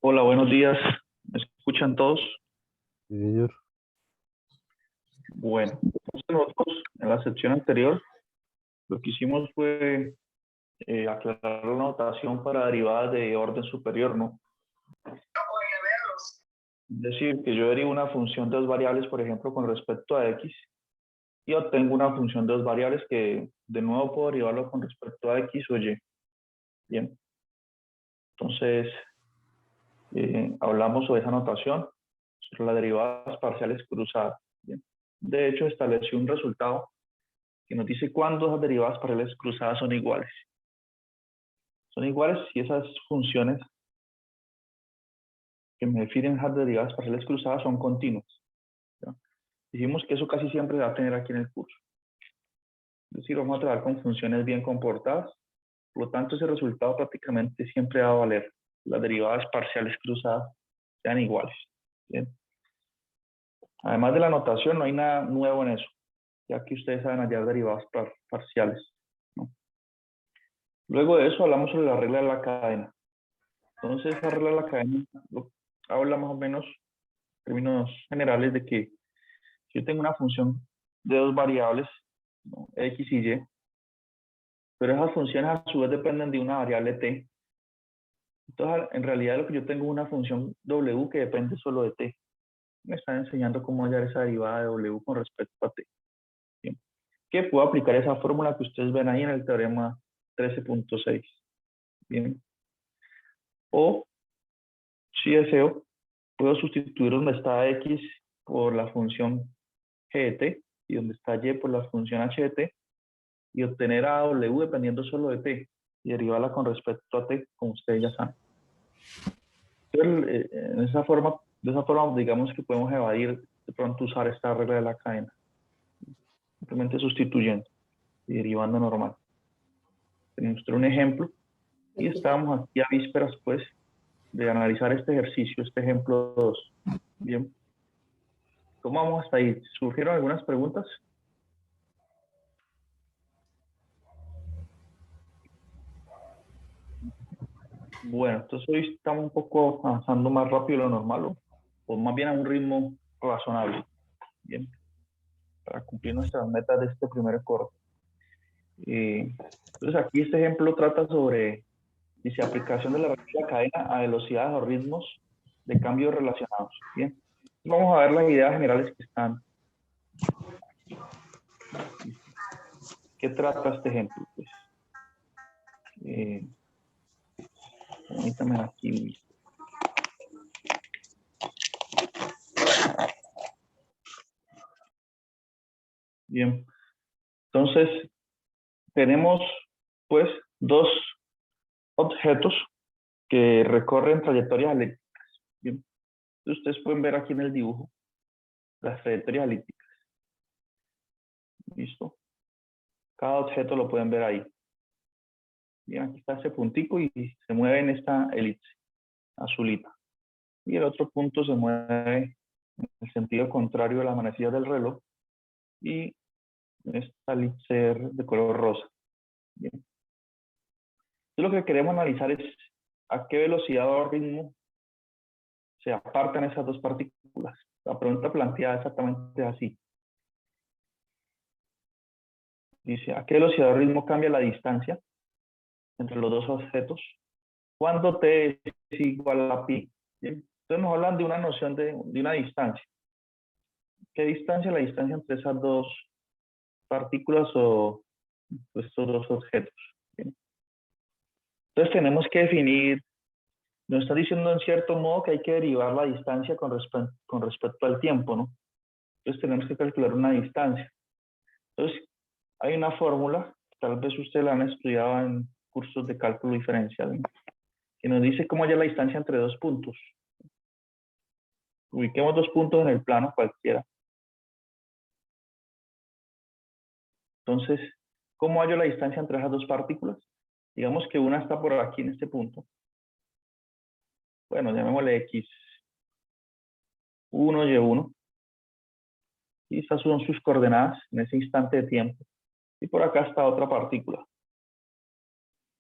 Hola, buenos días. ¿Me escuchan todos? Sí, señor. Bueno, entonces nosotros en la sección anterior lo que hicimos fue aclarar la notación para derivadas de orden superior, ¿no? Es decir, que yo derivo una función de dos variables, por ejemplo, con respecto a x, y obtengo una función de dos variables que de nuevo puedo derivarlo con respecto a x o y. Bien. Entonces, hablamos sobre esa notación, sobre las derivadas parciales cruzadas. Bien. De hecho, establecí un resultado que nos dice cuándo esas derivadas parciales cruzadas son iguales. Son iguales si esas funciones que me definen esas derivadas parciales cruzadas son continuas, ¿ya? Dijimos que eso casi siempre se va a tener aquí en el curso. Es decir, vamos a trabajar con funciones bien comportadas, por lo tanto ese resultado prácticamente siempre va a valer. Las derivadas parciales cruzadas sean iguales. Bien. Además de la notación, no hay nada nuevo en eso, ya que ustedes saben hallar derivadas parciales, ¿no? Luego de eso hablamos sobre la regla de la cadena. Entonces, esa regla de la cadena habla más o menos en términos generales de que si yo tengo una función de dos variables, ¿no?, x y y, pero esas funciones a su vez dependen de una variable t. Entonces, en realidad lo que yo tengo es una función w que depende solo de t. Me están enseñando cómo hallar esa derivada de w con respecto a t. Bien. Que puedo aplicar esa fórmula que ustedes ven ahí en el teorema 13.6. Bien. O, si deseo, puedo sustituir donde está x por la función g de t y donde está y por la función h de t y obtener a w dependiendo solo de t y derivarla con respecto a t, como ustedes ya saben. Entonces, de esa forma, digamos que podemos evadir de pronto usar esta regla de la cadena, simplemente sustituyendo y derivando normal. Tenemos un ejemplo y estábamos aquí a vísperas pues de analizar este ejercicio, este ejemplo 2. Bien. ¿Cómo vamos hasta ahí? ¿Surgieron algunas preguntas? Bueno, entonces hoy estamos un poco avanzando más rápido de lo normal, o más bien a un ritmo razonable. Bien, para cumplir nuestras metas de este primer corte. Entonces aquí este ejemplo trata sobre, dice, aplicación de la regla de la cadena a velocidades o ritmos de cambios relacionados. Bien, vamos a ver las ideas generales que están. ¿Qué trata este ejemplo? Pues, permítame aquí. Bien, entonces tenemos pues dos objetos que recorren trayectorias elípticas. Bien, ustedes pueden ver aquí en el dibujo las trayectorias elípticas. ¿Listo? Cada objeto lo pueden ver ahí. Bien, aquí está ese puntico y se mueve en esta elipse azulita. Y el otro punto se mueve en el sentido contrario de la manecilla del reloj y esta elipse de color rosa. Bien. Entonces lo que queremos analizar es a qué velocidad o ritmo se apartan esas dos partículas. La pregunta planteada exactamente es así. Dice, ¿a qué velocidad o ritmo cambia la distancia entre los dos objetos cuando t es igual a pi? ¿Bien? Entonces nos hablan de una noción de una distancia. ¿Qué distancia? La distancia entre esas dos partículas o pues, estos dos objetos. ¿Bien? Entonces tenemos que definir, nos está diciendo en cierto modo que hay que derivar la distancia con respecto al tiempo, ¿no? Entonces tenemos que calcular una distancia. Entonces hay una fórmula, tal vez ustedes la han estudiado en cursos de cálculo diferencial, ¿no? Que nos dice cómo hallar la distancia entre dos puntos. Ubiquemos dos puntos en el plano cualquiera. Entonces, ¿cómo hallo la distancia entre esas dos partículas? Digamos que una está por aquí en este punto. Bueno, llamémosle x1, y1. Y estas son sus coordenadas en ese instante de tiempo. Y por acá está otra partícula,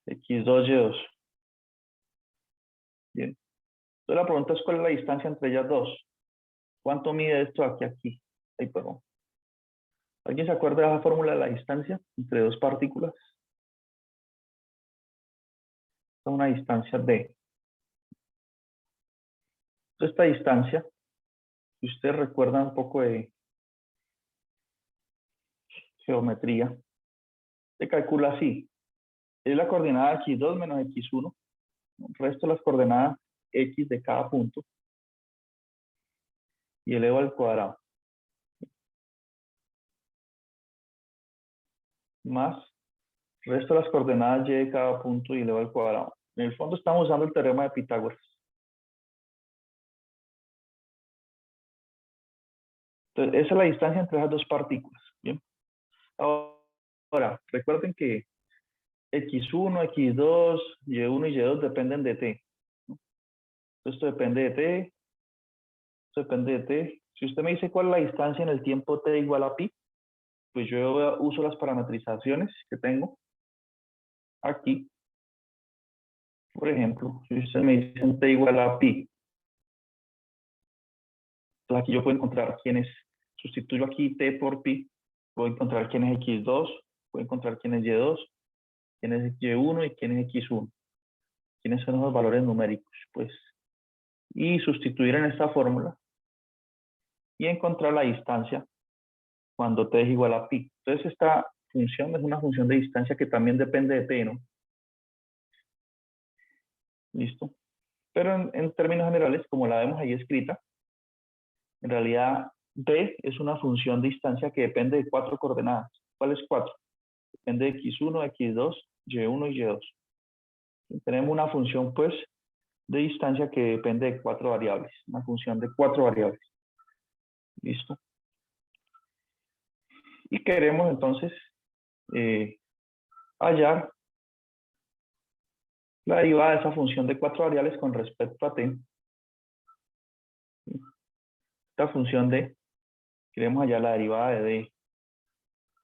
x2, y2. Bien. Entonces la pregunta es, ¿cuál es la distancia entre ellas dos? ¿Cuánto mide esto aquí a aquí? Ay, perdón. ¿Alguien se acuerda de la fórmula de la distancia entre dos partículas? Es una distancia d. Entonces esta distancia, si ustedes recuerdan un poco de geometría, se calcula así. Es la coordenada x2 menos x1. El resto de las coordenadas x de cada punto. Y elevo al cuadrado. Más el resto de las coordenadas y de cada punto y elevo al cuadrado. En el fondo estamos usando el teorema de Pitágoras. Entonces, esa es la distancia entre esas dos partículas. ¿Bien? Ahora, recuerden que x1, x2, y1 y y2 dependen de t. ¿No? Esto depende de t, esto depende de t. Si usted me dice cuál es la distancia en el tiempo t igual a pi, pues yo uso las parametrizaciones que tengo aquí. Por ejemplo, si usted me dice t igual a pi, entonces aquí yo puedo encontrar quién es, sustituyo aquí t por pi, puedo encontrar quién es x2, puedo encontrar quién es y2, quién es y1 y quién es x1. ¿Quiénes son los valores numéricos? Pues, y sustituir en esta fórmula y encontrar la distancia cuando t es igual a pi. Entonces esta función es una función de distancia que también depende de t, ¿no? ¿Listo? Pero en términos generales, como la vemos ahí escrita, en realidad t es una función de distancia que depende de cuatro coordenadas. ¿Cuáles cuatro? Depende de x1, x2, y1 y y2. Tenemos una función, pues, de distancia que depende de cuatro variables. Una función de cuatro variables. ¿Listo? Y queremos entonces hallar la derivada de esa función de cuatro variables con respecto a t. Esta función d, queremos hallar la derivada de d.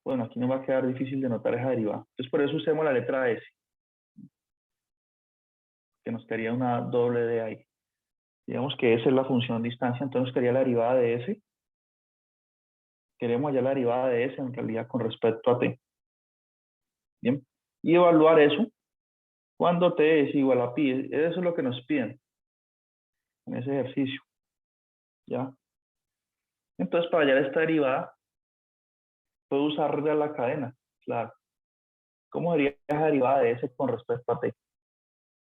Bueno, aquí nos va a quedar difícil de notar esa derivada. Entonces por eso usemos la letra s, que nos quedaría una doble d ahí. Digamos que esa es la función de distancia, entonces nos quedaría la derivada de s. Queremos hallar la derivada de s en realidad con respecto a t. Bien. Y evaluar eso cuando t es igual a pi. Eso es lo que nos piden en ese ejercicio. ¿Ya? Entonces, para hallar esta derivada, puedo usar regla de la cadena. Claro. ¿Cómo sería esa derivada de s con respecto a t?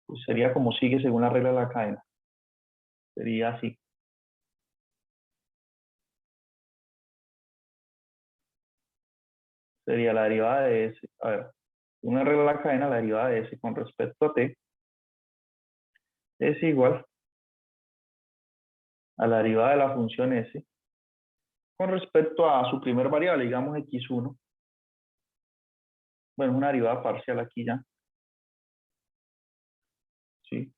Pues sería como sigue según la regla de la cadena. Sería así. Sería la derivada de s. A ver, una regla de la cadena, la derivada de s con respecto a t es igual a la derivada de la función s con respecto a su primer variable, digamos x1. Bueno, es una derivada parcial aquí ya. ¿Sí?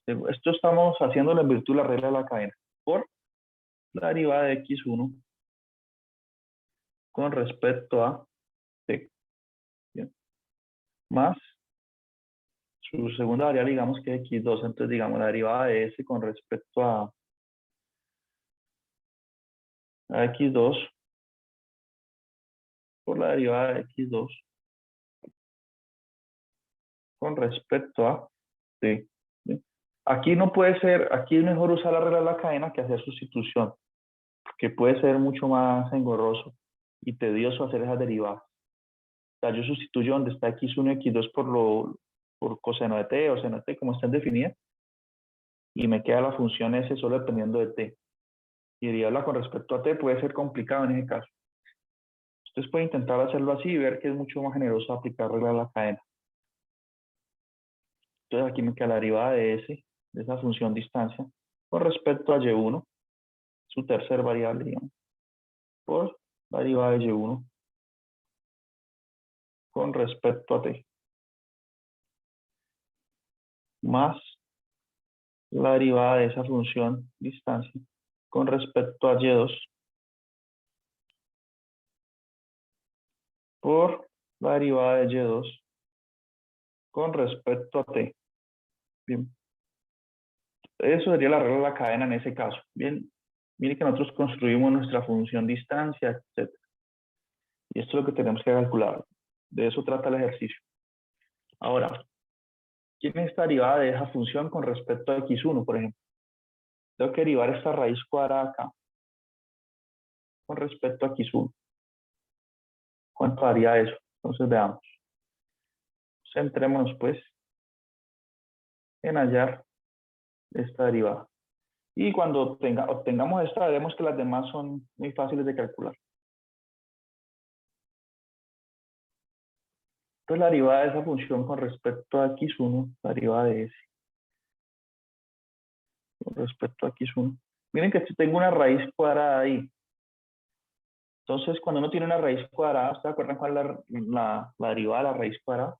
Esto estamos haciéndolo en virtud de la regla de la cadena. Por la derivada de x1 con respecto a t. ¿Bien? Más su segunda variable, digamos que es x2. Entonces, digamos, la derivada de s con respecto a x2 por la derivada de x2 con respecto a t. ¿Bien? Aquí no puede ser, aquí es mejor usar la regla de la cadena que hacer sustitución, que puede ser mucho más engorroso y tedioso hacer esas derivadas. O sea, yo sustituyo donde está x1 y x2 por coseno de t o seno de t, como estén definidas, y me queda la función s solo dependiendo de t. Y derivarla con respecto a t puede ser complicado en ese caso. Ustedes pueden intentar hacerlo así y ver que es mucho más generoso aplicar regla a la cadena. Entonces aquí me queda la derivada de s, de esa función distancia, con respecto a y1, su tercer variable, digamos, por la derivada de y1 con respecto a t, más la derivada de esa función distancia con respecto a y2 por la derivada de y2 con respecto a t. Bien. Eso sería la regla de la cadena en ese caso. Bien, mire que nosotros construimos nuestra función distancia, etc. Y esto es lo que tenemos que calcular. De eso trata el ejercicio. Ahora, ¿quién es esta derivada de esa función con respecto a x1, por ejemplo? Tengo que derivar esta raíz cuadrada acá con respecto a x1. ¿Cuánto daría eso? Entonces veamos. Centrémonos pues en hallar esta derivada. Y cuando obtengamos esta, veremos que las demás son muy fáciles de calcular. Entonces la derivada de esa función con respecto a x1, la derivada de s, con respecto a x1. Miren que tengo una raíz cuadrada ahí. Entonces, cuando uno tiene una raíz cuadrada, ¿ustedes se acuerdan cuál es la derivada de la raíz cuadrada?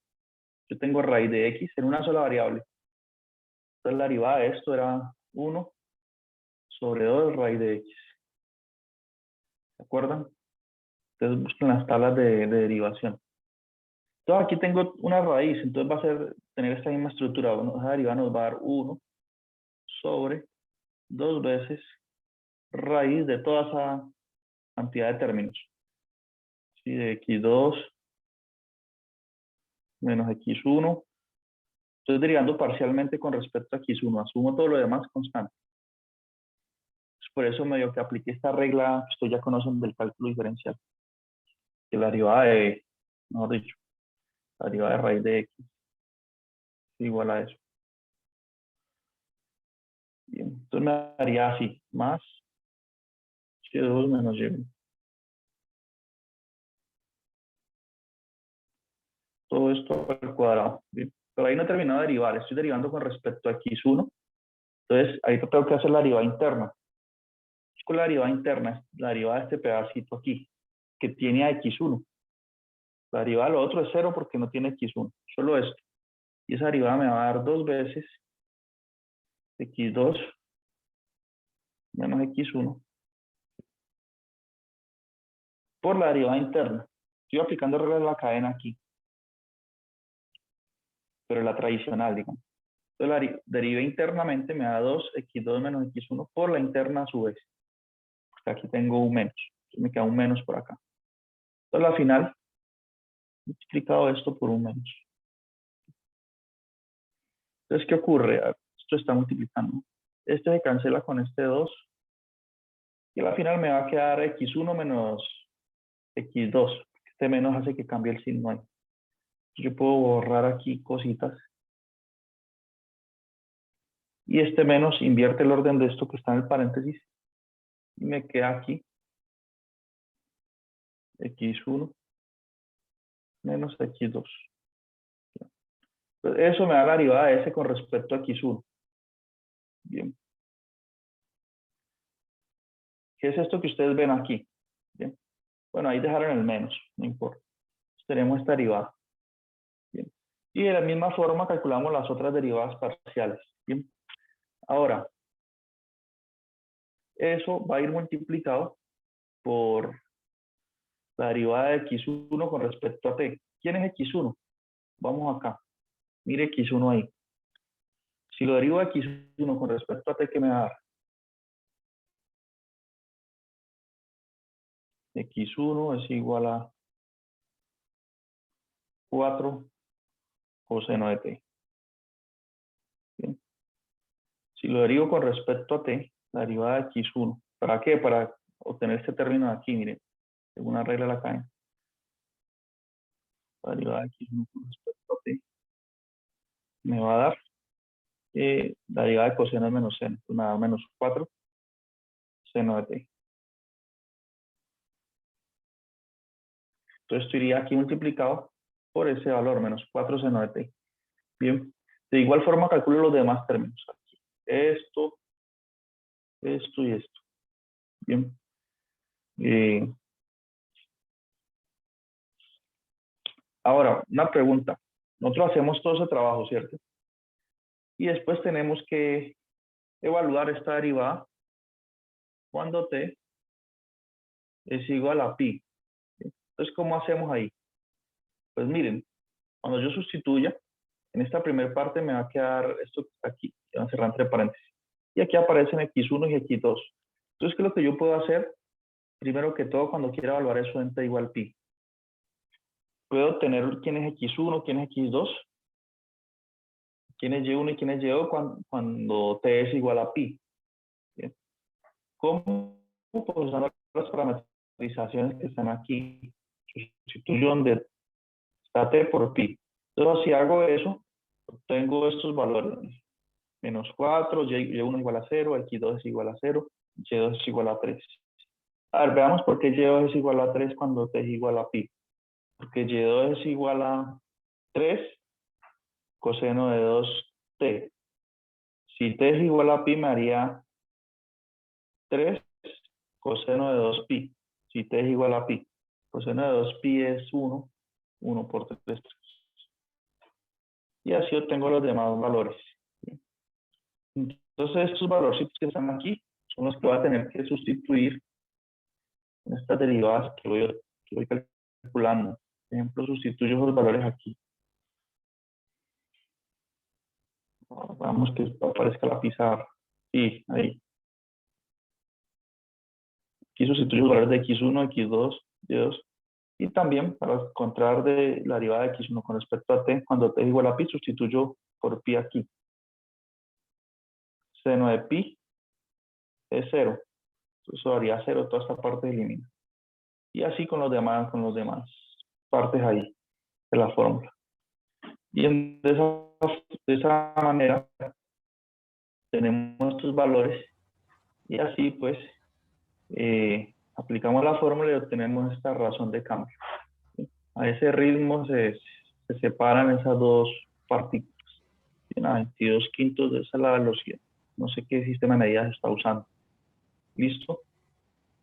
Yo tengo raíz de x en una sola variable. Entonces la derivada de esto era 1 sobre 2 raíz de x. ¿Se acuerdan? Entonces busquen las tablas de derivación. Entonces aquí tengo una raíz, entonces va a tener esta misma estructura. Bueno, esa derivada nos va a dar 1 sobre 2 veces raíz de toda esa cantidad de términos. ¿Sí? De x2 menos x1. Estoy derivando parcialmente con respecto a x1. Asumo todo lo demás constante. Por eso medio que apliqué esta regla que ustedes ya conocen del cálculo diferencial. Que la derivada de, mejor dicho, la derivada de raíz de x es igual a eso. Bien, entonces me daría así, más y2 menos y1. Todo esto al cuadrado. Bien. Pero ahí no he terminado de derivar, estoy derivando con respecto a x1. Entonces ahí tengo que hacer la derivada interna. Con la derivada interna, la derivada de este pedacito aquí, que tiene a x1. La derivada de lo otro es 0 porque no tiene x1, solo esto. Y esa derivada me va a dar 2 veces x2 menos x1 por la derivada interna. Estoy aplicando reglas de la cadena aquí, pero la tradicional, digamos. Entonces la deriva internamente me da 2x2 menos x1 por la interna a su vez. Porque aquí tengo un menos. Entonces me queda un menos por acá. Entonces al final, he multiplicado esto por un menos. Entonces, ¿qué ocurre? Esto está multiplicando. Este se cancela con este 2. Y al final me va a quedar x1 menos x2. Este menos hace que cambie el signo ahí. Yo puedo borrar aquí cositas. Y este menos invierte el orden de esto que está en el paréntesis. Y me queda aquí x1 menos x2. Entonces, eso me da la derivada de s con respecto a x1. Bien. ¿Qué es esto que ustedes ven aquí? Bien. Bueno, ahí dejaron el menos, no importa. Entonces, tenemos esta derivada. Bien. Y de la misma forma calculamos las otras derivadas parciales. Bien. Ahora, eso va a ir multiplicado por la derivada de x1 con respecto a t. ¿Quién es x1? Vamos acá. Mire x1 ahí. Si lo derivo de x1 con respecto a t, ¿qué me va a dar? X1 es igual a 4 coseno de t. Bien. Si lo derivo con respecto a t, la derivada de x1. ¿Para qué? Para obtener este término de aquí, miren. Según la regla de la cadena. La derivada de x1 con respecto a t me va a dar la derivada de coseno de menos seno. Entonces me da menos 4 seno de t. Entonces esto iría aquí multiplicado por ese valor, menos 4 seno de t. Bien. De igual forma calculo los demás términos. Aquí. Esto y esto. Bien. Ahora, una pregunta. Nosotros hacemos todo ese trabajo, ¿cierto? Y después tenemos que evaluar esta derivada cuando t es igual a pi. Entonces, ¿cómo hacemos ahí? Pues miren, cuando yo sustituya, en esta primera parte me va a quedar esto que está aquí, que va a cerrar entre paréntesis. Y aquí aparecen x1 y x2. Entonces, ¿qué es lo que yo puedo hacer? Primero que todo, cuando quiera evaluar eso en t igual pi. Puedo tener quién es x1, quién es x2, quién es y1 y quién es y2 cuando t es igual a pi. ¿Bien? ¿Cómo? Pues usando las parametrizaciones que están aquí. Sustituyo donde está t por pi. Entonces, si hago eso, obtengo estos valores. Menos 4, y1 igual a 0, x2 es igual a 0, y2 es igual a 3. A ver, veamos por qué y2 es igual a 3 cuando t es igual a pi. Porque y2 es igual a 3 coseno de 2t. Si t es igual a pi, me haría 3 coseno de 2pi. Si t es igual a pi. Coseno de 2pi es 1, 1 por 3. Y así obtengo los demás valores. Entonces, estos valorcitos que están aquí son los que voy a tener que sustituir en estas derivadas que voy calculando. Por ejemplo, sustituyo esos valores aquí. Vamos que aparezca la pizarra. Sí, ahí. Aquí sustituyo los valores de x1, x2, y2. Y también para encontrar de la derivada de x1 con respecto a t, cuando t es igual a pi, sustituyo por pi aquí. Seno de pi es 0. Eso daría 0, toda esta parte se elimina. Y así con los demás partes ahí de la fórmula. Y de esa manera tenemos estos valores y así pues aplicamos la fórmula y obtenemos esta razón de cambio. A ese ritmo se separan esas dos partículas. A 22 quintos de esa es la velocidad. No sé qué sistema de medidas está usando. ¿Listo?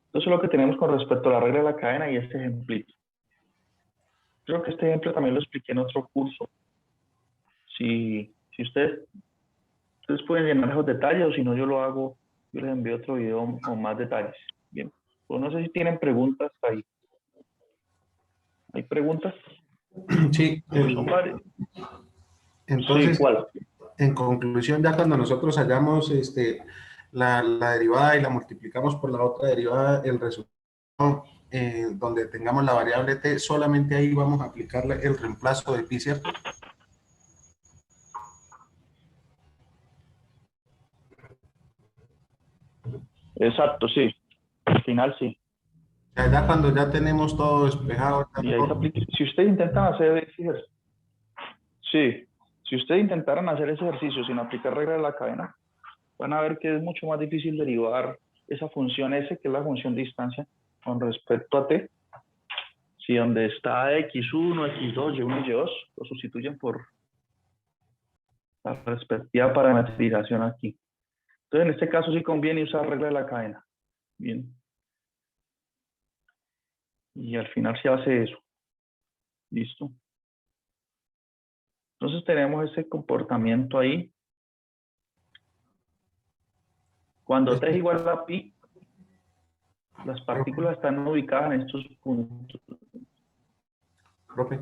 Eso es lo que tenemos con respecto a la regla de la cadena y este ejemplito. Creo que este ejemplo también lo expliqué en otro curso. Si ustedes pueden llenar esos detalles o si no yo lo hago, yo les envío otro video con más detalles. Bien. Pues no sé si tienen preguntas ahí. ¿Hay preguntas? Sí, Sí, entonces, ¿cuál? en conclusión, ya cuando nosotros hallamos la derivada y la multiplicamos por la otra derivada, el resultado donde tengamos la variable t, solamente ahí vamos a aplicarle el reemplazo de pi, ¿cierto? Exacto, sí. Al final sí. Ya cuando ya tenemos todo despejado, Y ahí se aplica. Si ustedes intentan hacer ese ejercicio, sí, si ustedes intentaran hacer ese ejercicio sin aplicar regla de la cadena, van a ver que es mucho más difícil derivar esa función S, que es la función de distancia, con respecto a t. Si donde está x1, x2, y1 y y2, lo sustituyen por la respectiva parametrización aquí. Entonces, en este caso sí conviene usar regla de la cadena. Bien. Y al final se hace eso. Listo. Entonces tenemos ese comportamiento ahí. Cuando t es igual a pi, las partículas están ubicadas en estos puntos. profe.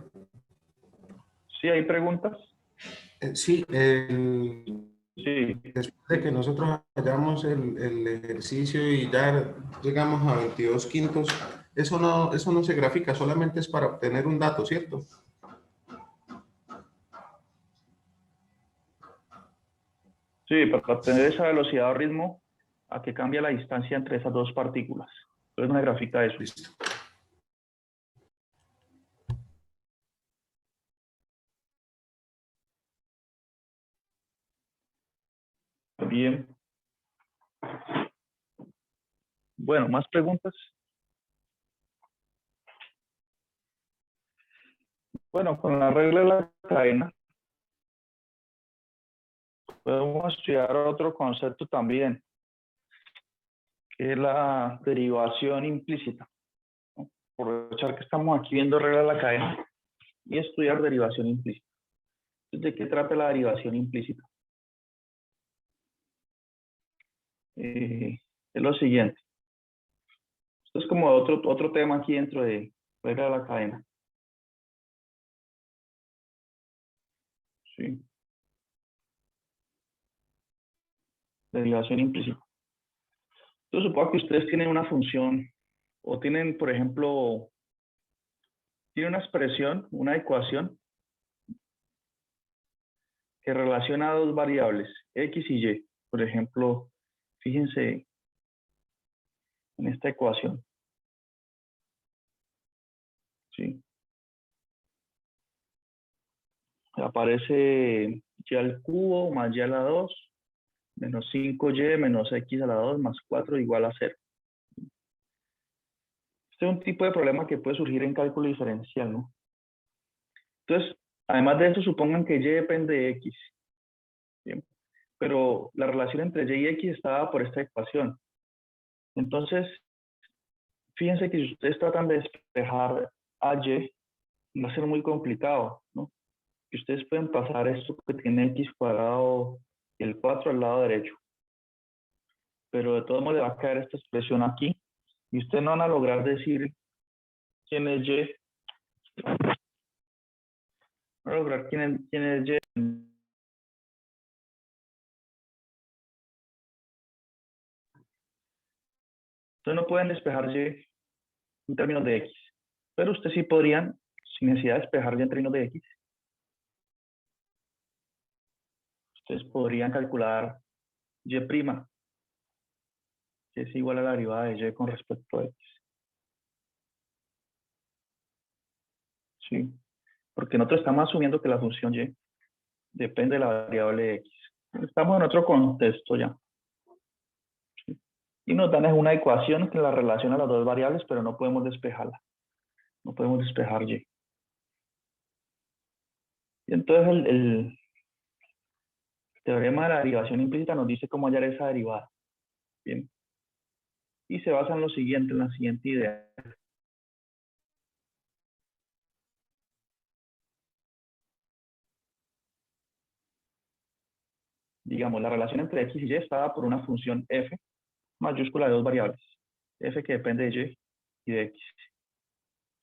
¿Sí hay preguntas? Sí, Sí. después de que nosotros hagamos el ejercicio y ya llegamos a 22 quintos, eso no se grafica, solamente es para obtener un dato, ¿cierto? Sí, para obtener esa velocidad o ritmo a que cambia la distancia entre esas dos partículas. Entonces me grafica eso. Listo. Bien. Bueno, ¿más preguntas? Bueno, con la regla de la cadena podemos estudiar otro concepto también, que es la derivación implícita. Aprovechar que estamos aquí viendo regla de la cadena y estudiar derivación implícita. ¿De qué trata la derivación implícita? Es lo siguiente. Esto es como otro tema aquí dentro de regla de la cadena. Sí. Derivación implícita. Entonces supongo que ustedes tienen una función o tienen, por ejemplo, tiene una expresión, una ecuación que relaciona dos variables, X y Y. Por ejemplo, fíjense en esta ecuación. ¿Sí? Aparece Y al cubo más Y a la 2 menos 5Y menos X a la 2 más 4 igual a 0. Este es un tipo de problema que puede surgir en cálculo diferencial, ¿no? Entonces, además de eso, supongan que Y depende de X. ¿Bien? Pero la relación entre Y y X está dada por esta ecuación. Entonces, fíjense que si ustedes tratan de despejar a Y, va a ser muy complicado, ¿no? Y ustedes pueden pasar esto que tiene X cuadrado y el 4 al lado derecho. Pero de todos modos le va a caer esta expresión aquí. Y ustedes no van a lograr decir quién es Y. No van a lograr quién es Y. Entonces no pueden despejar Y en términos de X. Pero ustedes sí podrían, sin necesidad de despejar Y en términos de X, ustedes podrían calcular Y', que es igual a la derivada de Y con respecto a X. ¿Sí? Porque nosotros estamos asumiendo que la función Y depende de la variable X. Estamos en otro contexto ya. ¿Sí? Y nos dan una ecuación que la relaciona a las dos variables, pero no podemos despejarla. No podemos despejar Y. Y entonces el teorema de la derivación implícita nos dice cómo hallar esa derivada. Bien. Y se basa en lo siguiente, en la siguiente idea. Digamos, la relación entre X y Y está dada por una función f mayúscula de dos variables. F que depende de Y y de X.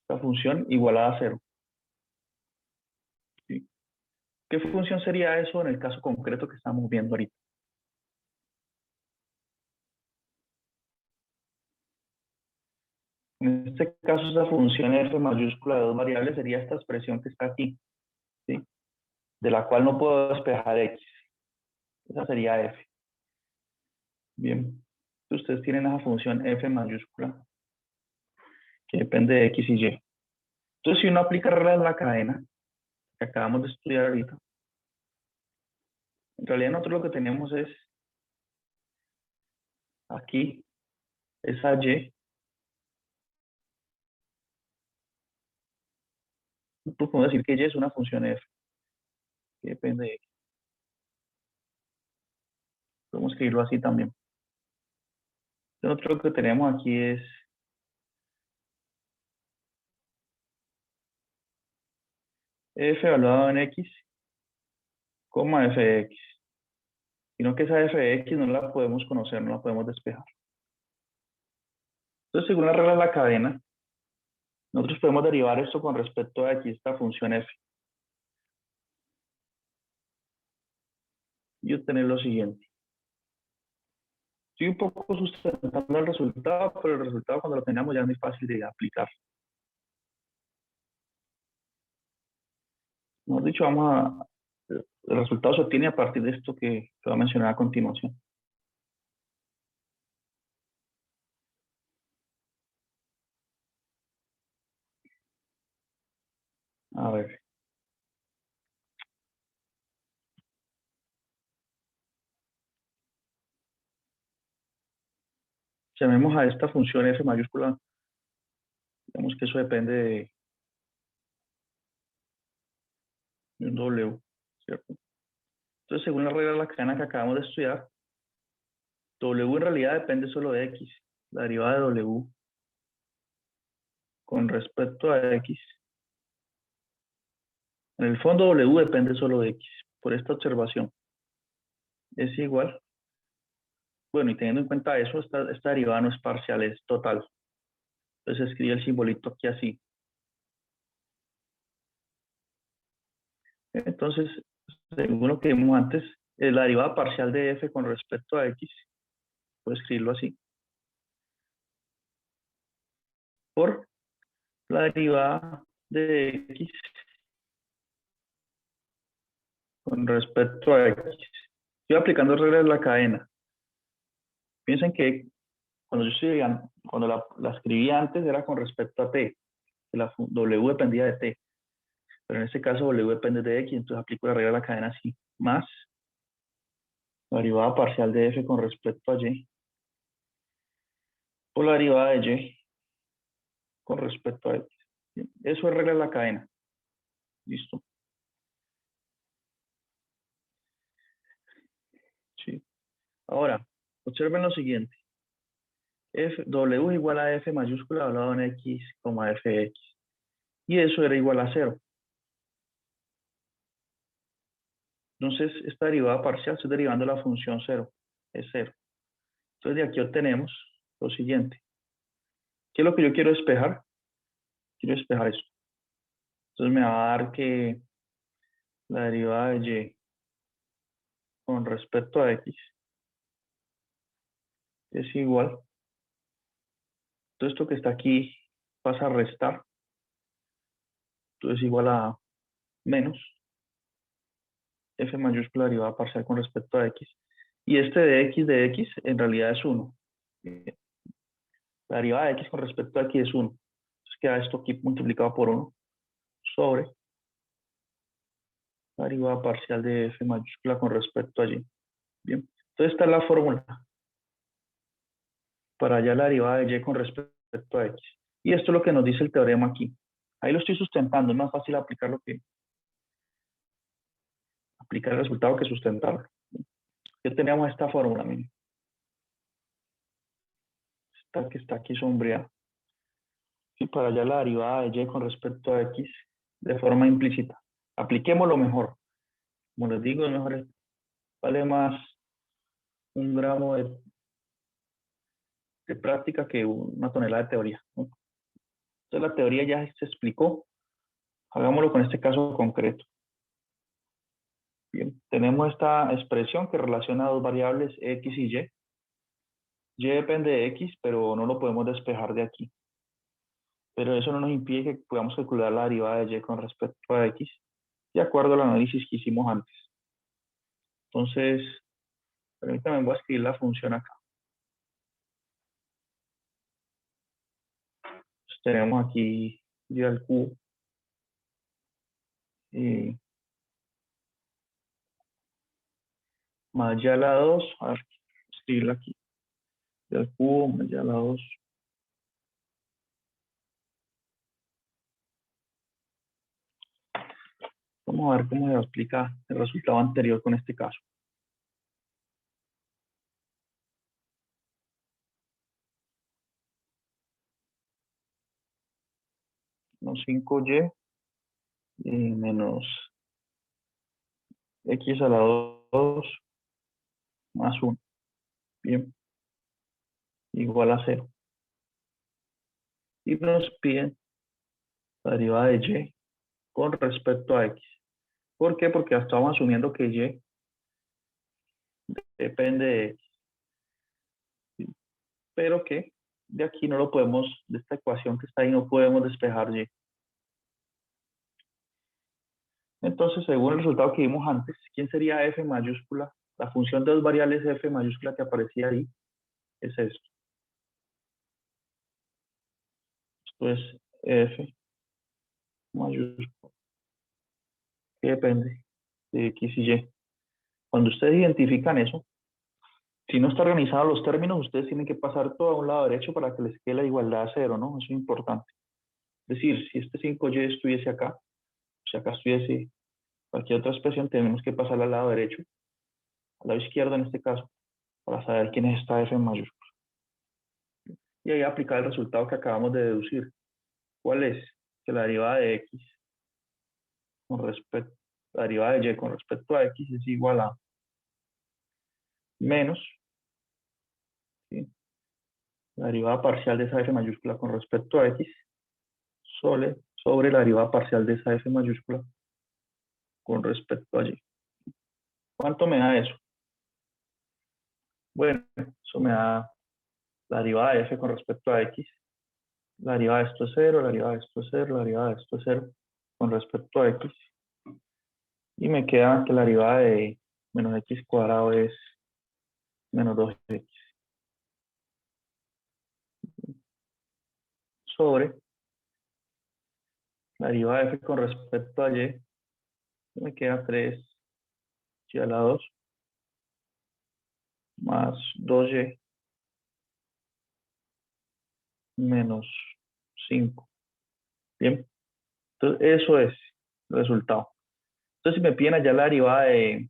Esta función igualada a 0. ¿Sí? ¿Qué función sería eso en el caso concreto que estamos viendo ahorita? En este caso, esa función f mayúscula de dos variables sería esta expresión que está aquí, ¿sí? De la cual no puedo despejar X. Esa sería f. Bien. Ustedes tienen esa función f mayúscula que depende de X y Y. Entonces, si uno aplica reglas de la cadena, que acabamos de estudiar ahorita, en realidad nosotros lo que tenemos es aquí, esa Y, podemos decir que Y es una función f, que depende de X. Podemos escribirlo así también. Entonces, nosotros lo que tenemos aquí es f evaluado en X, coma f de X. Sino que esa f de X no la podemos conocer, no la podemos despejar. Entonces, según la regla de la cadena, nosotros podemos derivar esto con respecto a aquí, esta función f. Y obtener lo siguiente. Estoy un poco sustentando el resultado, pero el resultado cuando lo tengamos ya es muy fácil de aplicar. Mejor dicho, el resultado se obtiene a partir de esto que voy a mencionar a continuación. A ver. llamemos a esta función f mayúscula, digamos que eso depende de un w, ¿cierto? Entonces, según la regla de la cadena que acabamos de estudiar, w en realidad depende solo de x. La derivada de w con respecto a x. En el fondo w depende solo de x. Por esta observación es igual. Bueno, y teniendo en cuenta eso, esta derivada no es parcial, es total. Entonces escribe el simbolito aquí así. Entonces, según lo que vimos antes, la derivada parcial de f con respecto a x, puedo escribirlo así. Por la derivada de x con respecto a x. Estoy aplicando reglas de la cadena. Piensen que cuando la escribí antes era con respecto a t. La w dependía de t. Pero en este caso w depende de x, entonces aplico la regla de la cadena así. Más la derivada parcial de f con respecto a y. Por la derivada de y con respecto a x. Eso es regla de la cadena. Listo. Sí. Ahora, observen lo siguiente. W es igual a f mayúscula hablado en x, fx. Y eso era igual a 0. Entonces, esta derivada parcial, estoy derivando la función 0. Es 0. Entonces, de aquí obtenemos lo siguiente. ¿Qué es lo que yo quiero despejar? Quiero despejar esto. Entonces, me va a dar que la derivada de y con respecto a x es igual. Todo esto que está aquí pasa a restar. Entonces, igual a menos f mayúscula derivada parcial con respecto a x. Y este de x en realidad es 1. La derivada de x con respecto a x es 1. Entonces queda esto aquí multiplicado por 1 sobre la derivada parcial de f mayúscula con respecto a y. Bien, entonces esta es la fórmula para hallar la derivada de y con respecto a x. Y esto es lo que nos dice el teorema aquí. Ahí lo estoy sustentando, es más fácil aplicar el resultado que sustentarlo. Ya tenemos esta fórmula, miren. Esta que está aquí sombreada. Y para hallar la derivada de y con respecto a x de forma implícita. Apliquemos lo mejor. Como les digo, vale más un gramo de práctica que una tonelada de teoría, ¿no? Entonces la teoría ya se explicó. Hagámoslo con este caso concreto. Bien, tenemos esta expresión que relaciona dos variables x y y. Y depende de x, pero no lo podemos despejar de aquí. Pero eso no nos impide que podamos calcular la derivada de y con respecto a x, de acuerdo al análisis que hicimos antes. Entonces, permítanme, voy a escribir la función acá. Entonces, tenemos aquí y al cubo. Más y a la 2, a ver, escribirla aquí. Y al cubo más y a la 2. Vamos a ver cómo se explica el resultado anterior con este caso. Menos 5y menos x a la 2 más 1. Bien. Igual a 0. Y nos piden la derivada de y con respecto a x. ¿Por qué? Porque estamos asumiendo que y depende de x. Pero que de aquí no lo podemos, de esta ecuación que está ahí, no podemos despejar y. Entonces, según el resultado que vimos antes, ¿quién sería f mayúscula? La función de dos variables f mayúscula que aparecía ahí es esto. Esto es f mayúscula, que depende de x y y. Cuando ustedes identifican eso, Si no está organizado los términos, ustedes tienen que pasar todo a un lado derecho para que les quede la igualdad a cero, ¿no? Eso es importante. Es decir, si este 5y estuviese acá, si acá estuviese cualquier otra expresión, tenemos que pasarla al lado derecho, al lado izquierdo en este caso, para saber quién es esta f en mayúscula. Y ahí aplicar el resultado que acabamos de deducir. ¿Cuál es? Que la derivada de x con respecto, la derivada de y con respecto a x es igual a menos, ¿sí?, la derivada parcial de esa f mayúscula con respecto a x sobre la derivada parcial de esa f mayúscula con respecto a y. ¿Cuánto me da eso? Bueno, eso me da la derivada de f con respecto a x, la derivada de esto es 0, la derivada de esto es 0, la derivada de esto es 0 con respecto a x. Y me queda que la derivada de menos x cuadrado es menos 2x sobre la derivada de f con respecto a y, me queda 3y a la 2 más 2y menos 5. Bien, entonces eso es el resultado. Entonces si me piden allá la derivada de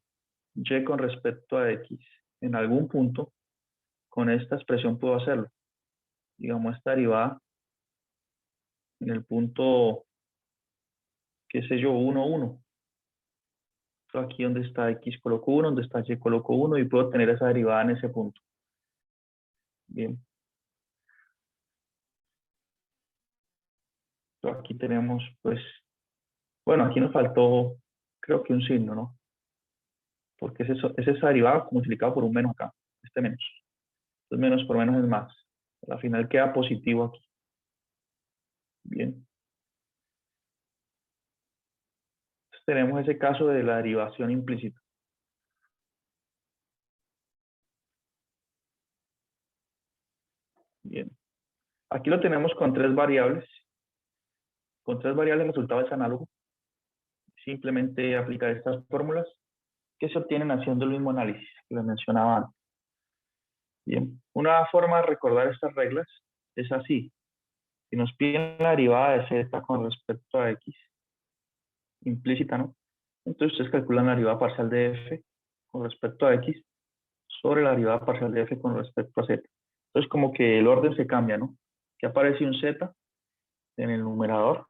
y con respecto a x en algún punto, con esta expresión puedo hacerlo. Digamos esta derivada en el punto, qué sé yo, 1, 1. Aquí donde está x coloco 1, donde está y coloco 1 y puedo tener esa derivada en ese punto. Bien. Aquí tenemos, pues, bueno, aquí nos faltó, creo que un signo, ¿no? Porque es esa derivada multiplicado por un menos acá, este menos. Entonces menos por menos es más. Al final queda positivo aquí. Bien. Entonces tenemos ese caso de la derivación implícita. Bien. Aquí lo tenemos con 3 variables. Con 3 variables el resultado es análogo. Simplemente aplicar estas fórmulas que se obtienen haciendo el mismo análisis que les mencionaba antes. Bien. Una forma de recordar estas reglas es así. Si nos piden la derivada de z con respecto a x, implícita, ¿no? Entonces ustedes calculan la derivada parcial de f con respecto a x sobre la derivada parcial de f con respecto a z. Entonces como que el orden se cambia, ¿no? Que aparece un z en el numerador,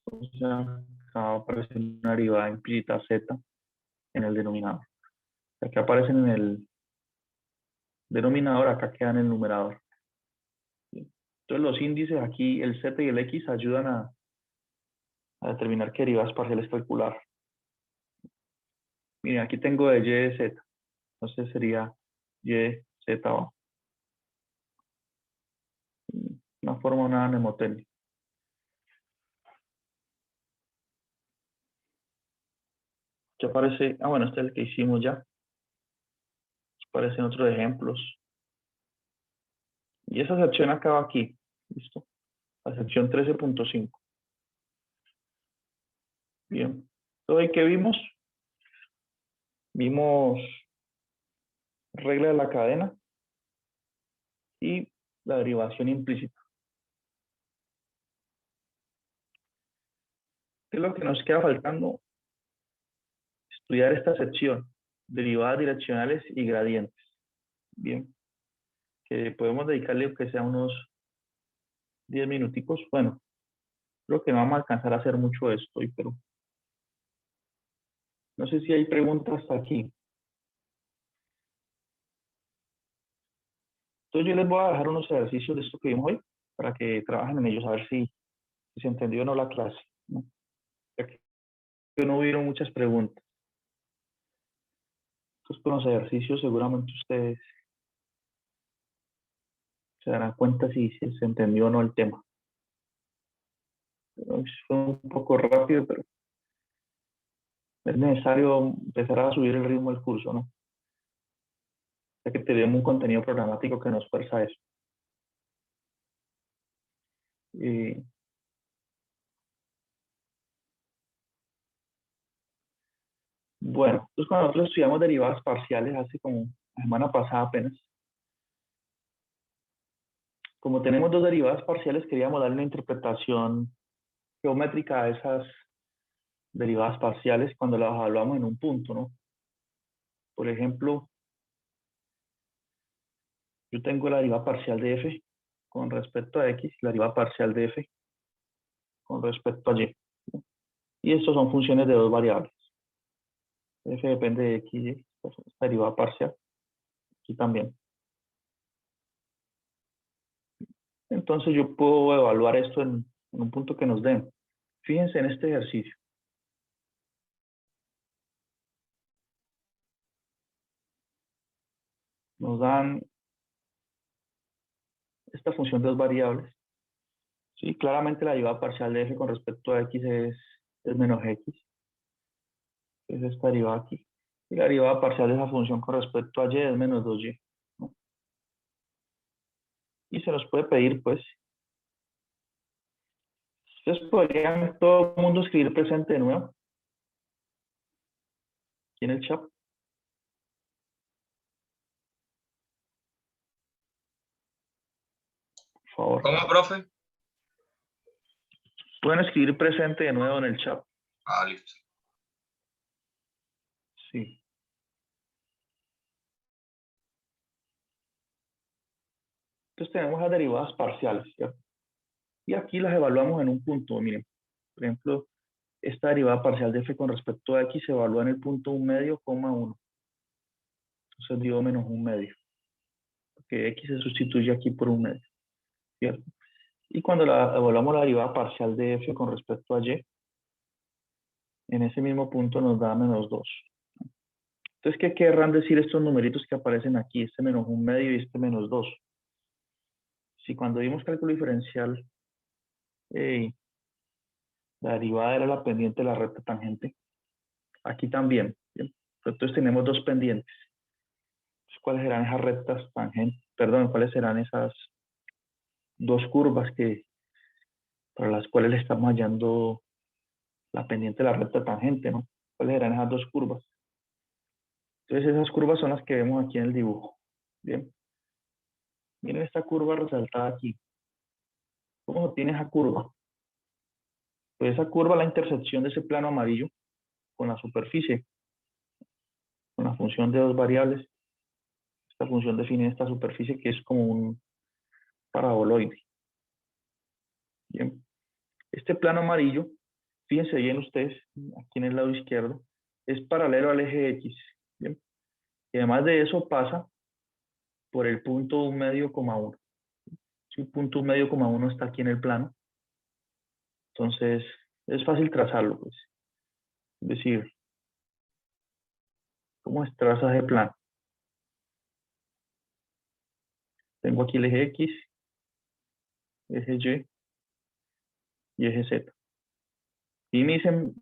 entonces acá aparece una derivada implícita z en el denominador. Aquí aparecen en el denominador, acá quedan en el numerador. Entonces los índices aquí, el z y el x, ayudan a determinar qué derivadas parciales calcular. Miren, aquí tengo de y de z. Entonces sería y z o una forma nada mnemotécnica. Que aparece, bueno, este es el que hicimos ya. Aparecen otros ejemplos. Y esa sección acaba aquí. ¿Listo? La sección 13.5. Bien. Entonces, ¿qué vimos? Vimos regla de la cadena y la derivación implícita. ¿Qué es lo que nos queda faltando? Estudiar esta sección, derivadas direccionales y gradientes. Bien. Que podemos dedicarle que sea unos 10 minuticos. Bueno, creo que no vamos a alcanzar a hacer mucho esto hoy, pero no sé si hay preguntas hasta aquí. Entonces yo les voy a dejar unos ejercicios de esto que vimos hoy para que trabajen en ellos, a ver si se entendió o no la clase, ¿no? Ya que no hubieron muchas preguntas. Entonces con los ejercicios seguramente ustedes se darán cuenta si se entendió o no el tema. Pero fue un poco rápido, pero es necesario empezar a subir el ritmo del curso, ¿no? Ya que tenemos un contenido programático que nos fuerza a eso. Bueno, entonces cuando nosotros estudiamos derivadas parciales hace como la semana pasada apenas. Como tenemos dos derivadas parciales, queríamos darle una interpretación geométrica a esas derivadas parciales cuando las evaluamos en un punto, ¿no? Por ejemplo, yo tengo la derivada parcial de f con respecto a x, la derivada parcial de f con respecto a y. Y estos son funciones de dos variables. F depende de x y esta derivada parcial. Aquí también. Entonces yo puedo evaluar esto en un punto que nos den. Fíjense en este ejercicio. Nos dan esta función de dos variables. Sí, claramente la derivada parcial de f con respecto a x es menos x. Es esta derivada aquí. Y la derivada parcial de esa función con respecto a y es menos 2y. ¿No? Y se nos puede pedir, pues, ustedes podrían todo el mundo escribir presente de nuevo. Aquí en el chat. Por favor. ¿Cómo, profe? Pueden escribir presente de nuevo en el chat. Ah, listo. Sí. Entonces tenemos las derivadas parciales, ¿cierto? Y aquí las evaluamos en un punto. Miren, por ejemplo, esta derivada parcial de f con respecto a x se evalúa en el punto 1 medio, 1. Entonces dio menos 1 medio. Porque x se sustituye aquí por 1 medio, ¿cierto? Y cuando evaluamos la derivada parcial de f con respecto a y, en ese mismo punto nos da menos 2. Entonces, ¿qué querrán decir estos numeritos que aparecen aquí? Este menos 1 medio y este menos 2. Si cuando vimos cálculo diferencial, la derivada era la pendiente de la recta tangente, aquí también, ¿bien? Entonces tenemos dos pendientes. ¿Cuáles serán esas rectas tangentes? Perdón, ¿cuáles serán esas dos curvas para las cuales le estamos hallando la pendiente de la recta tangente, ¿no? ¿Cuáles serán esas dos curvas? Entonces esas curvas son las que vemos aquí en el dibujo. Bien. Miren esta curva resaltada aquí. ¿Cómo se obtiene esa curva? Pues esa curva es la intersección de ese plano amarillo con la superficie, con la función de dos variables. Esta función define esta superficie que es como un paraboloide. Bien. Este plano amarillo, fíjense bien ustedes, aquí en el lado izquierdo, es paralelo al eje X. Bien. Y además de eso pasa por el punto 1 medio, 1. Si un punto 1 medio, 1 está aquí en el plano, entonces es fácil trazarlo, pues. Es decir, ¿cómo es trazas el plano? Tengo aquí el eje X, eje Y y eje Z. Y me dicen,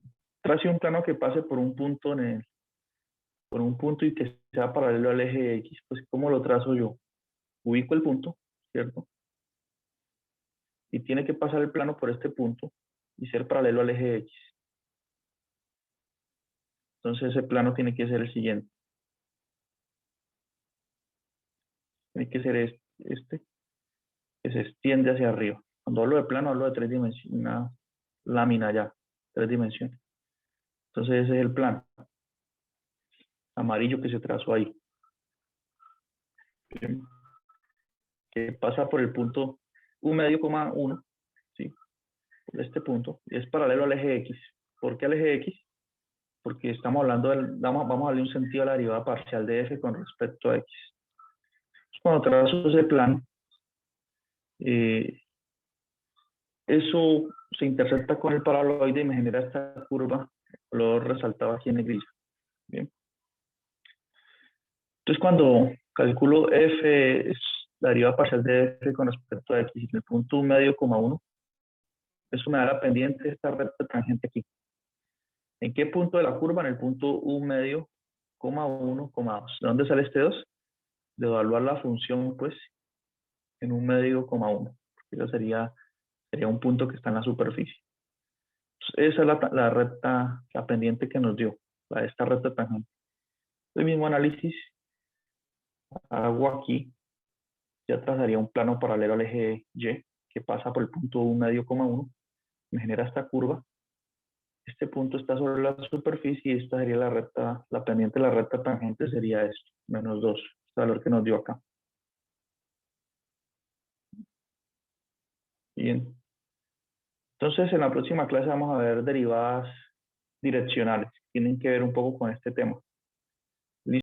trace un plano que pase por un punto por un punto y que sea paralelo al eje X. Pues, ¿cómo lo trazo yo? Ubico el punto, ¿cierto? Y tiene que pasar el plano por este punto y ser paralelo al eje X. Entonces ese plano tiene que ser el siguiente. Tiene que ser este que se extiende hacia arriba. Cuando hablo de plano, hablo de 3 dimensiones, una lámina ya, 3 dimensiones. Entonces ese es el plano amarillo que se trazó ahí. Bien. Que pasa por el punto 1 medio, 1, ¿sí? Por este punto, y es paralelo al eje X. ¿Por qué al eje X? Porque estamos hablando vamos a darle un sentido a la derivada parcial de f con respecto a x. Cuando trazo ese plano, eso se intersecta con el paraboloide y me genera esta curva, lo resaltaba aquí en negrilla. Bien. Entonces, cuando calculo f, es la derivada parcial de f con respecto a x en el punto 1 medio, 1, eso me da la pendiente de esta recta tangente aquí. ¿En qué punto de la curva? En el punto 1 medio, 1, 2. ¿De dónde sale este 2? De evaluar la función, pues, en 1 medio, 1. Eso sería un punto que está en la superficie. Entonces, esa es la recta, la pendiente que nos dio, esta recta tangente. El mismo análisis hago aquí, ya trazaría un plano paralelo al eje Y, que pasa por el punto 1,1, me genera esta curva. Este punto está sobre la superficie y esta sería la recta, la pendiente de la recta tangente sería esto, -2, este valor que nos dio acá. Bien. Entonces, en la próxima clase vamos a ver derivadas direccionales. Tienen que ver un poco con este tema.